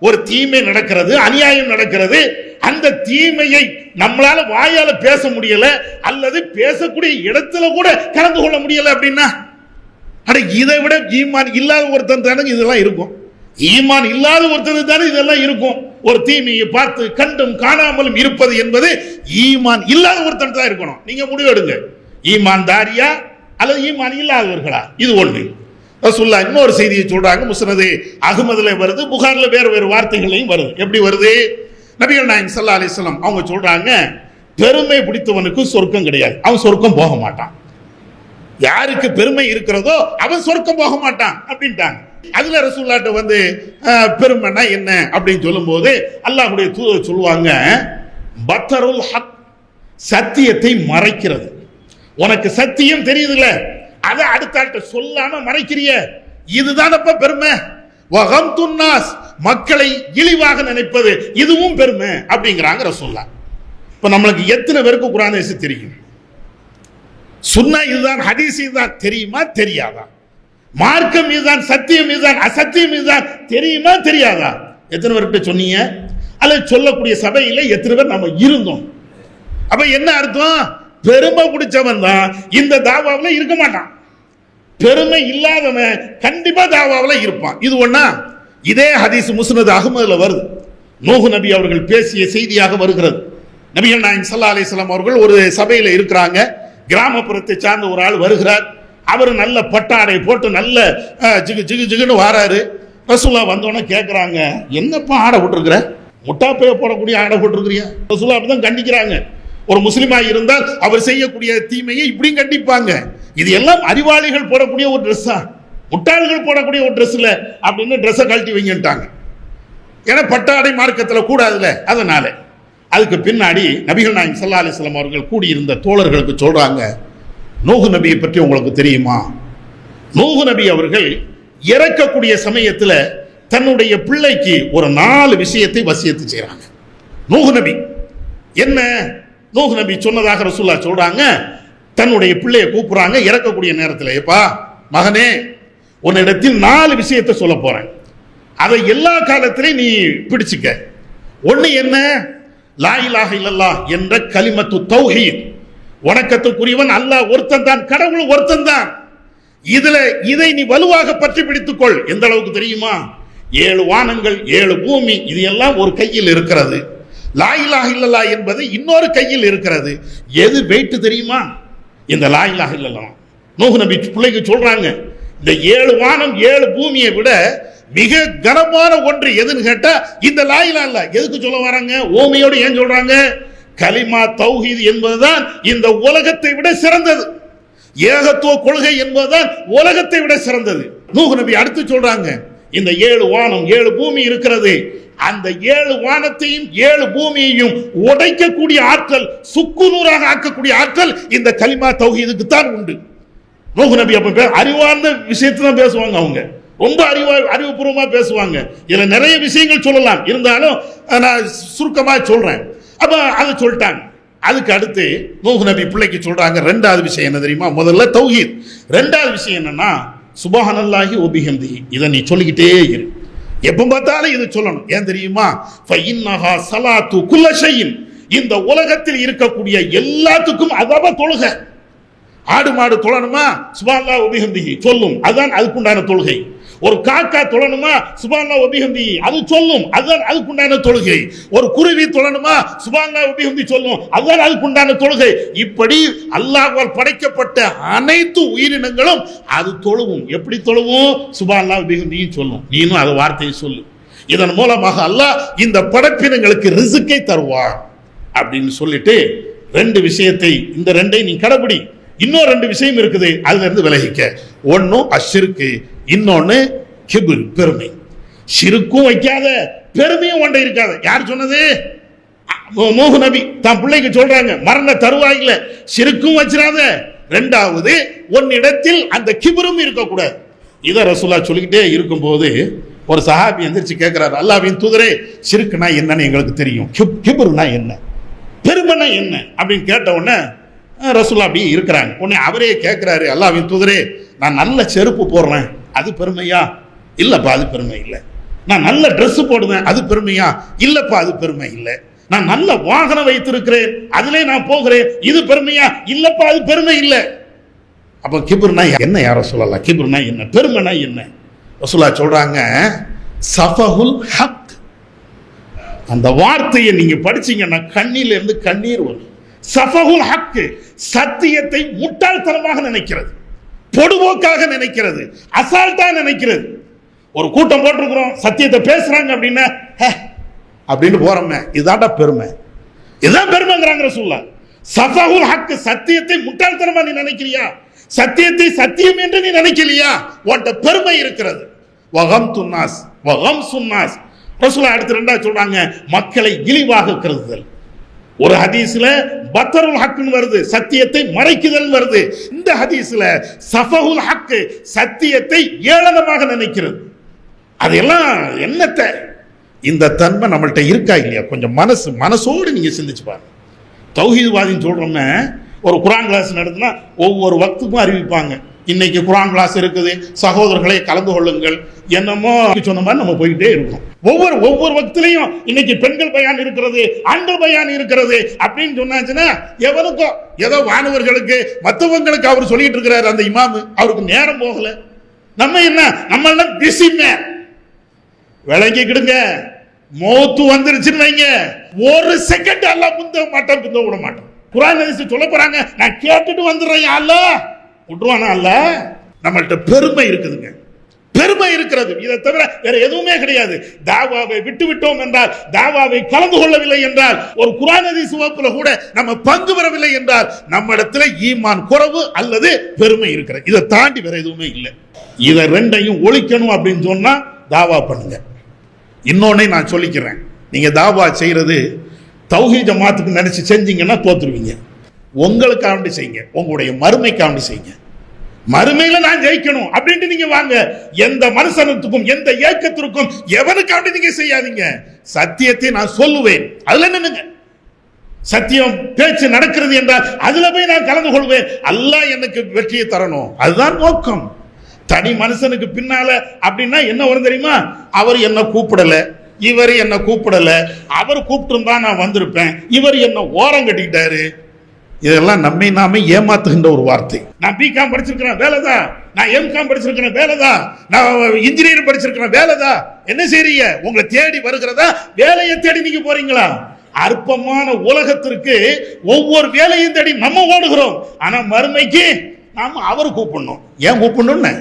ஒரு தீமை நடக்கிறது, அநியாயம் நடக்கிறது. அந்த தீமையை நம்மளால வாயால பேச முடியல, அல்லது பேசக்கூடிய இடத்துல கூட கலந்து கொள்ள முடியல அப்படின்னா, இதை விட ஈமான் இல்லாத ஒருத்தன் தானே இதெல்லாம் இருக்கும். ஈமான் இல்லாத ஒருத்தன் தானே இதெல்லாம் இருக்கும். ஒரு தீமையை பார்த்து கண்டும் காணாமலும் இருப்பது என்பது ஈமான் இல்லாத ஒருத்தன் தான் இருக்கணும். நீங்க முடிவெடுங்க, ஈமான் தாரியா அல்லது ஈமான் இல்லாதவர்களா? இது ஒண்ணு. ரசூலுல்லாஹ் இன்னொரு செய்தியை சொல்றாங்க, முஸ்னது அஹ்மதுல வருது, புகார்ல வேறு வேறு வார்த்தைகளையும் வருது. எப்படி வருது? நபிகள் நாயகம் ஸல்லல்லாஹு அலைஹி வஸல்லம் அவங்க சொல்றாங்க, பெருமை பிடித்தவனுக்கு சொர்க்கம் கிடையாது, அவன் சொர்க்கம் போக மாட்டான். யாருக்கு பெருமை இருக்கிறதோ அவன் சொர்க்கம் போக மாட்டான் அப்படின்ட்டாங்க. அதுல ரசூலுல்லாஹ்ட்ட வந்து பெருமைனா என்ன அப்படின்னு சொல்லும் போது அல்லாஹ்வுடைய தூதர் சொல்லுவாங்க, பத்தருல் ஹக், சத்தியத்தை மறைக்கிறது. உனக்கு சத்தியம் தெரியுதுல்ல, அதை அடுத்த சொல்லாம மறைக்கிறிய, இதுதானப்ப பெருமை. வகம்துன் நாஸ், மக்களை இழிவாக நினைப்பது, இதுவும் பெருமை அப்படிங்கிறாங்க ரசூலுல்லாஹ். இப்ப நம்மளுக்கு எத்தனை பேருக்கு குர்ஆன் ஹதீஸ் தெரியும்? சுன்னா இதுதான், ஹதீஸ் இதுதான் தெரியுமா தெரியாதா? மார்க்கம் இதுதான், சத்தியம் இதுதான், அசத்தியம் இதுதான் தெரியுமா தெரியாதா? எத்தனை பேர்கிட்ட சொன்னீங்க? அல்லது சொல்லக்கூடிய சபையில எத்தனை பேர் நம்ம இருந்தோம்? அப்ப என்ன அர்த்தம்? பெருமை பிடிச்சவன் தான் இந்த தாவாவில் இருக்க மாட்டான். பெருமை இல்லாதவன் கண்டிப்பா தாவாவில் இருப்பான். இது ஒண்ணா? இதே ஹதீஸ் முஸ்னது அஹ்மதுல வருது. நூஹ் நபி அவர்கள் பேசிய செய்தியாக வருகிறது. நபிகள் நாயகம் ஸல்லல்லாஹு அலைஹி வஸல்லம் அவர்கள் ஒரு சபையில இருக்கிறாங்க. கிராமப்புறத்தை சார்ந்த ஒரு ஆள் வருகிறார். அவர் நல்ல பட்டாடை போட்டு நல்ல ஜிகு ஜிகு ஜிகுன்னு வாராரு. ரசூலுல்லாஹ் வந்தோடனே கேட்கிறாங்க, என்னப்பா ஆடை போட்டிருக்கிற? முட்டாப்பைய போடக்கூடிய ஆடை போட்டிருக்கிறியா? ரசூலுல்லாஹ் அப்படிதான் கண்டிக்கிறாங்க. ஒரு முஸ்லிமா இருந்தால் அவர் செய்யக்கூடிய தீமையை இப்படியும் கண்டிப்பாங்க. இது எல்லாம் அறிவாளிகள் போடக்கூடிய ஒரு ட்ரெஸ்ஸா, முட்டாள்கள் போடக்கூடிய ஒரு ட்ரெஸ் இல்ல அப்படின்னு ட்ரெஸ்ஸை கழட்டி வைங்கட்டாங்க. ஏன்னா பட்டாடை மார்க்கத்தில் கூடாதுல. அதனால அதுக்கு பின்னாடி நபிகள் நாயகம் ஸல்லல்லாஹு அலைஹி வஸல்லம் அவர்கள் கூடியிருந்த தோழர்களுக்கு சொல்றாங்க, நூஹ் நபியை பற்றி உங்களுக்கு தெரியுமா? நூஹ் நபி அவர்கள் இறக்கக்கூடிய சமயத்தில் தன்னுடைய பிள்ளைக்கு ஒரு 4 விஷயத்தை வசியத்து செய்றாங்க. நூஹ் நபி என்ன? நூஹ் நபி சொன்னதாக ரசூலுல்லாஹ் சொல்றாங்க, தன்னுடைய பிள்ளையை கூப்பிடுறாங்க இறக்கக்கூடிய நேரத்தில், ஏப்பா மகனே, உன்னிடத்தில் 4 விஷயத்தை சொல்ல போறேன், அதை எல்லா காலத்திலையும் நீ பிடிச்சுக்க. ஒண்ணு என்ன? லா இலாஹ இல்லல்லாஹ் என்ற கலிமத்து தௌஹீத், வணக்கத்துக்குரியவன் அல்லாஹ் ஒருத்தன் தான், கடவுள் ஒருத்தன் தான். இதை நீ வலுவாக பற்றி பிடித்துக்கொள். எந்த அளவுக்கு தெரியுமா? 7 வானங்கள் 7 பூமி இது எல்லாம் ஒரு கையில் இருக்கிறது. லா இலாஹ இல்லல்லாஹ் என்பது இன்னொரு கையில் இருக்கிறது. எது வெயிட் தெரியுமா? இந்த லா இலாஹ இல்லல்லாஹ். நூஹ் நபி பிள்ளைக்கு சொல்றாங்க, இந்த 7 வானம் 7 பூமியை விட மிக கனமான ஒன்று எதுன்னு கேட்டா இந்த லா இலாஹ இல்லல்லாஹ். எதுக்கு சொல்ல வராங்க? ஓமையோடு ஏன் சொல்றாங்க? கலிமா தௌஹீத் என்பதுதான் இந்த உலகத்தை விட சிறந்தது. ஏகத்துவ கொள்கை என்பதுதான் உலகத்தை விட சிறந்தது. நூஹ் நபி அடுத்து சொல்றாங்க, இந்த 7 வானம் 7 பூமி இருக்கிறது, அந்த 7 வானத்தையும் 7 பூமியையும் உடைக்கக்கூடிய ஆற்றல், சுக்குநூறாக ஆக்கக்கூடிய ஆற்றல் இந்த கலிமா தௌஹீதுக்கு தான் உண்டு. நூஹ் நபி அப்ப அறிவார்ந்த விஷயத்தான் பேசுவாங்க. அவங்க ரொம்ப அறிவுபூர்வமா பேசுவாங்க. இதுல நிறைய விஷயங்கள் சொல்லலாம், இருந்தாலும் நான் சுருக்கமா சொல்றேன். அப்ப அதை சொல்லிட்டாங்க. அதுக்கு அடுத்து நூஹ் நபி பிள்ளைக்கு சொல்றாங்க ரெண்டாவது விஷயம் என்ன தெரியுமா? முதல்ல தௌஹீத், ரெண்டாவது விஷயம் என்னன்னா சுப்ஹானல்லாஹி வ பிஹம்திஹி. இதை நீ சொல்லிக்கிட்டே இரு, எப்ப பார்த்தாலும் இது சொல்லணும். ஏன் தெரியுமா? ஃபஇன்னஹா ஸலாத்து குல்ல ஷைஇன், இந்த உலகத்தில் இருக்கக்கூடிய எல்லாத்துக்கும் அதாவ தொழுகை. ஆடு மாடு தொழணுமா சுப்ஹானல்லாஹி வ பிஹம்திஹி சொல்லும், அதுதான் அதுக்குண்டான தொழுகை. ஒரு காக்கா தொழணுமா சுப்ஹானல்லாஹி வ பிஹம்திஹி அது சொல்லும், அதுதான் அதுக்குண்டான தொழுகை. ஒரு குருவி தொழணுமா சுப்ஹானல்லாஹி வ பிஹம்திஹி சொல்லும், அதுதான் அதுக்குண்டான தொழுகை. இப்படி அல்லாஹ்வால் படைக்கப்பட்ட அனைத்து உயிரினங்களும் அது தொழுவும். எப்படி தொழுவும்? சுப்ஹானல்லாஹி வ பிஹம்திஹி சொல்லும். நீனும் அது வார்த்தையை சொல்லு. இதன் மூலமாக அல்லாஹ் இந்த படைப்பினங்களுக்கு ரிஸ்கை தருவார் அப்படின்னு சொல்லிட்டு ரெண்டு விஷயத்தை, இந்த ரெண்டை நீ கடைபிடி. இன்னும் ரெண்டு விஷயம் இருக்குது, அதுல இருந்து விலகிக்க. ஒன்னும் அஷ்ஷிருக்கு, இன்னொன்னு கிப்ர், பெருமை. ஷிருக்கும் வைக்காத, பெருமையும் ஒன்றை இருக்காது. யார் சொன்னது? நூஹ் நபி தான் பிள்ளைக்கு சொல்றாங்க, மரண தருவாயில ஷிருக்கும் வச்சிடாத, ரெண்டாவது உன்னிடத்தில் அந்த கிப்ரும் இருக்கக்கூடாது. இதை ரசூலுல்லாஹ் சொல்லிக்கிட்டே இருக்கும்போது ஒரு சஹாபி எந்திரிச்சு கேட்கிறாரு, அல்லாஹ்வின் தூதரே, ஷிருக்குனா என்னன்னு எங்களுக்கு தெரியும், கிப்ருனா என்ன, பெருமைனா என்ன அப்படின்னு கேட்ட உடனே ரசூலுல்லாஹ் அப்படியே இருக்கிறாங்க. உடனே அவரே கேட்கிறாரு, அல்லாஹ்வின் தூதரே, நான் நல்ல செருப்பு போடுறேன், அது பெருமையா? இல்லப்பா அது பெருமை இல்லை. நான் நல்ல ட்ரெஸ் போடுவேன், அது பெருமையா? இல்லப்பா அது பெருமை இல்லை. நான் நல்ல வாகனம் வைத்திருக்கிறேன், அதிலே நான் போகிறேன், இது பெருமையா? இல்லப்பா அது பெருமை இல்லை. அப்போ கிப்ருனா என்ன யார சொல்லலாம்? கிப்ருனா என்ன, பெருமைனா என்ன? ரசூலுல்லாஹ் சொல்றாங்க, சஃபஹுல் ஹக். அந்த வார்த்தையை நீங்க படிச்சீங்கன்னா கண்ணில இருந்து கண்ணீர் வரும். சஃபஹுல் ஹக், சத்தியத்தை முட்டாள்தனமாக நினைக்கிறது, பொடுபோக்காக நினைக்கிறது, அசால்ட்டா நினைக்கிறது. ஒரு கூட்டம் போட்டிருக்கிறோம், சத்தியத்தை பேசுறாங்க அப்படின்னா அப்படின்னு போறோமே, இதாண்டா பெருமை, இதுதான் பெருமைங்கிறாங்க ரசூலுல்லாஹ். சஃபஹுல் ஹக், சத்தியத்தை முட்டாள்தனமா நீ நினைக்கிறியா? சத்தியத்தை சத்தியம் என்று நீ நினைக்கலையா? உன்கிட்ட பெருமை இருக்கிறது. வகம்துன் நாஸ் வகம்சுன் நாஸ். ரசூலுல்லாஹ் அடுத்து ரெண்டாவது சொல்றாங்க, மக்களை இழிவாக கருதுதல். ஒரு ஹதீஸ்ல பத்தருல் ஹக்னு வருது, சத்தியத்தை மறைக்குதல் வருது. இந்த ஹதீஸ்ல சஃபஹுல் ஹக், சத்தியத்தை ஏளனமாக நினைக்கிறது. அதெல்லாம் என்னத்தை, இந்த தன்மை நம்மள்ட்ட இருக்கா இல்லையா? கொஞ்சம் மனசோடு நீங்க சிந்திச்சு பாருங்க. தௌஹீத்வாதின்னு சொல்றோம்னா, ஒரு குர்ஆன் கிளாஸ் நடத்தினா ஒவ்வொரு வக்துக்கும் அறிவிப்பாங்க, இன்னைக்கு குர்ஆன் கிளாஸ் இருக்குது, சகோதரர்களை கலந்து கொள்ளுங்கள், என்னமோ சொன்ன மாதிரி நம்ம போயிட்டே இருக்கோம். ஒவ்வொரு வக்திலையும் இன்னைக்கு பெண்கள் பயான் இருக்கிறது, ஆண்கள் பயான் இருக்கிறது அப்படின்னு சொன்னாச்சுன்னா, எவனுக்கும் ஏதோ வானவர்களுக்கு மற்றவங்களுக்கு அவர் சொல்லிட்டு இருக்கிறாரு அந்த இமாமு, அவருக்கு நேரம் போகல. நம்ம என்ன, நம்ம எல்லாம் பிஸி மேன். விளங்கிக்கிடுங்க, மௌத்து வந்துருச்சுன்னு வைங்க, ஒரு செகண்ட் எல்லாம் முந்த மாட்டோம், பிந்த விட மாட்டோம். குர்ஆன் ஹதீஸ் சொல்ல போறாங்க, நான் கேட்டுட்டு வந்துடுறேன், அல்லாஹ் விட்டுருவானா? அல்ல. நம்மள்ட்ட பெருமை இருக்குதுங்க, பெருமை இருக்கிறது. இதை தவிர வேற எதுவுமே கிடையாது. தாவாவை விட்டு விட்டோம் என்றால், தாவாவை கலந்து கொள்ளவில்லை என்றால், ஒரு குர்ஆன் ஹதீஸ் வகுப்புல கூட நம்ம பங்கு பெறவில்லை என்றால், நம்ம இடத்துல ஈமான் குறைவு அல்லது பெருமை இருக்கிறது. இதை தாண்டி வேற எதுவுமே இல்லை. இதை ரெண்டையும் ஒழிக்கணும் அப்படின்னு சொன்னா தாவா பண்ணுங்க. இன்னொன்னே நான் சொல்லிக்கிறேன், நீங்க தாவா செய்யறது தௌஹீத் ஜமாத்துக்கு நினைச்சு செஞ்சீங்கன்னா தோத்துருவீங்க. உங்களுக்காண்டி செய்யுங்க, உங்களுடைய மறுமைக்காண்டி செய்யுங்க. மறுமையில நான் ஜெயிக்கணும் அப்படின்ட்டு நீங்க வாங்க. எந்த மனுஷனத்துக்கும் எந்த ஏக்கத்திற்கும் எவனுக்காண்டி நீங்க செய்யாதீங்க. சத்தியத்தை நான் சொல்லுவேன், அதுல நின்னுங்க. சத்தியம் பேச்சு நடக்கிறது என்றால் அதுல போய் நான் கலந்து கொள்வேன். அல்லாஹ் எனக்கு வெற்றியை தரணும், அதுதான் நோக்கம். தனி மனுஷனுக்கு பின்னால அப்படின்னா என்ன வரும் தெரியுமா? அவர் என்ன கூப்பிடல, இவர் என்ன கூப்பிடல, அவர் கூப்பிட்டு நான் வந்திருப்பேன், இவர் என்ன ஓரம் கட்டிக்கிட்டாரு. இதெல்லாம் நம்மை நாமே ஏமாத்துகின்ற ஒரு வார்த்தை. நான் பிகாம் படிச்சிருக்கிறேன், வேலைதான். நான் எம்காம் படிச்சிருக்கிறேன், வேலைதான். நான் இன்ஜினியரிங் படிச்சிருக்கிறேன், வேலைதான். என்ன செய்றீங்க? உங்களை தேடி வருகிறதா, வேலையை தேடி நீங்க போறீங்களா? அற்பமான உலகத்திற்கு ஒவ்வொரு வேலையும் தேடி நம்ம ஓடுகிறோம். ஆனா மறுமைக்கு நாம அவர் கூப்பிடணும். ஏன் கூப்பிடணும்னு?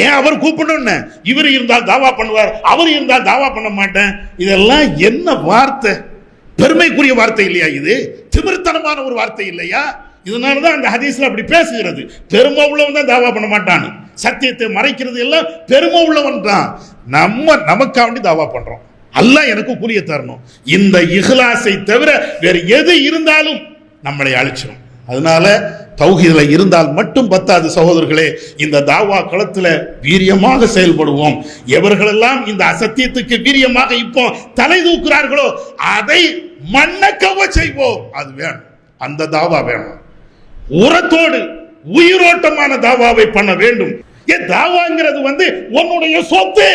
ஏன் அவர் கூப்பிடணும்னு? இவர் இருந்தால் தாவா பண்ணுவார், அவர் இருந்தால் தாவா பண்ண மாட்டேன். இதெல்லாம் என்ன வார்த்தை? பெருமைக்குரிய வார்த்தை இல்லையா? இது திமிர்த்தனமான ஒரு வார்த்தை இல்லையா? இதனாலதான் அந்த ஹதீஸ்ல அப்படி பேசுகிறது. பெருமை உள்ளவன் தான் தாவா பண்ண மாட்டான். சத்தியத்தை மறைக்கிறது எல்லாம் பெருமை உள்ளவன் தான். நமக்காண்டி தாவா பண்றோம். அல்லாஹ் எனக்கு கூலிய தரணும். இந்த இஹ்லாஸை தவிர வேற எது இருந்தாலும் நம்மளை அழிச்சிடும். அதனால தௌஹீதுல இருந்தால் மட்டும் பத்தாது சகோதரர்களே, இந்த தாவா களத்துல வீரியமாக செயல்படுவோம். எவர்களெல்லாம் இந்த அசத்தியத்துக்கு வீரியமாக இப்போ தலை தூக்குறார்களோ அதை மண்ணக்கவ செய்வோம். அது வேணும், அந்த தாவா வேணும். உரத்தோடு உயிரோட்டமான தாவாவை பண்ண வேண்டும். தாவாங்கிறது உன்னுடைய சொத்து,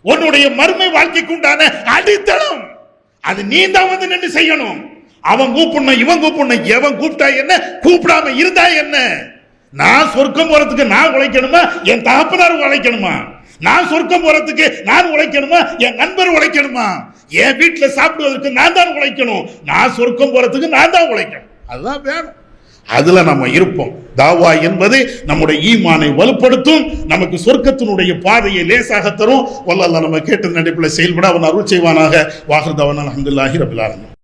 உன்னுடைய மறுமை வாழ்க்கைக்கு உண்டான அடித்தளம். அது நீ தான் நின்று செய்யணும். அவன் கூப்பிடணும், இவன் கூப்பிடணும், எவன் கூப்பிட்டா என்ன, கூப்பிடாம இருந்தா என்ன? நான் சொர்க்கம் போறதுக்கு நான் உழைக்கணுமா, என் தகப்பனார் உழைக்கணுமா? நான் சொர்க்கம் போறதுக்கு நான் உழைக்கணுமா, என் நண்பர் உழைக்கணுமா? என் வீட்டில் சாப்பிடுவதற்கு நான் தான் உழைக்கணும். நான் சொர்க்கம் போறதுக்கு நான் தான் உழைக்கணும். அதுதான் வேணும். அதுல நம்ம இருப்போம். தாவா என்பது நம்முடைய ஈமானை வலுப்படுத்தும், நமக்கு சொர்க்கத்தினுடைய பாதையை லேசாக தரும். வல்லல்லாஹ் நம்ம கேட்ட நடிப்பில் செயல்பட அவன் அருள் செய்வானாக. வாஹிர் தவானா அல்ஹம்துலில்லாஹி ரப்பில் ஆலமீன்.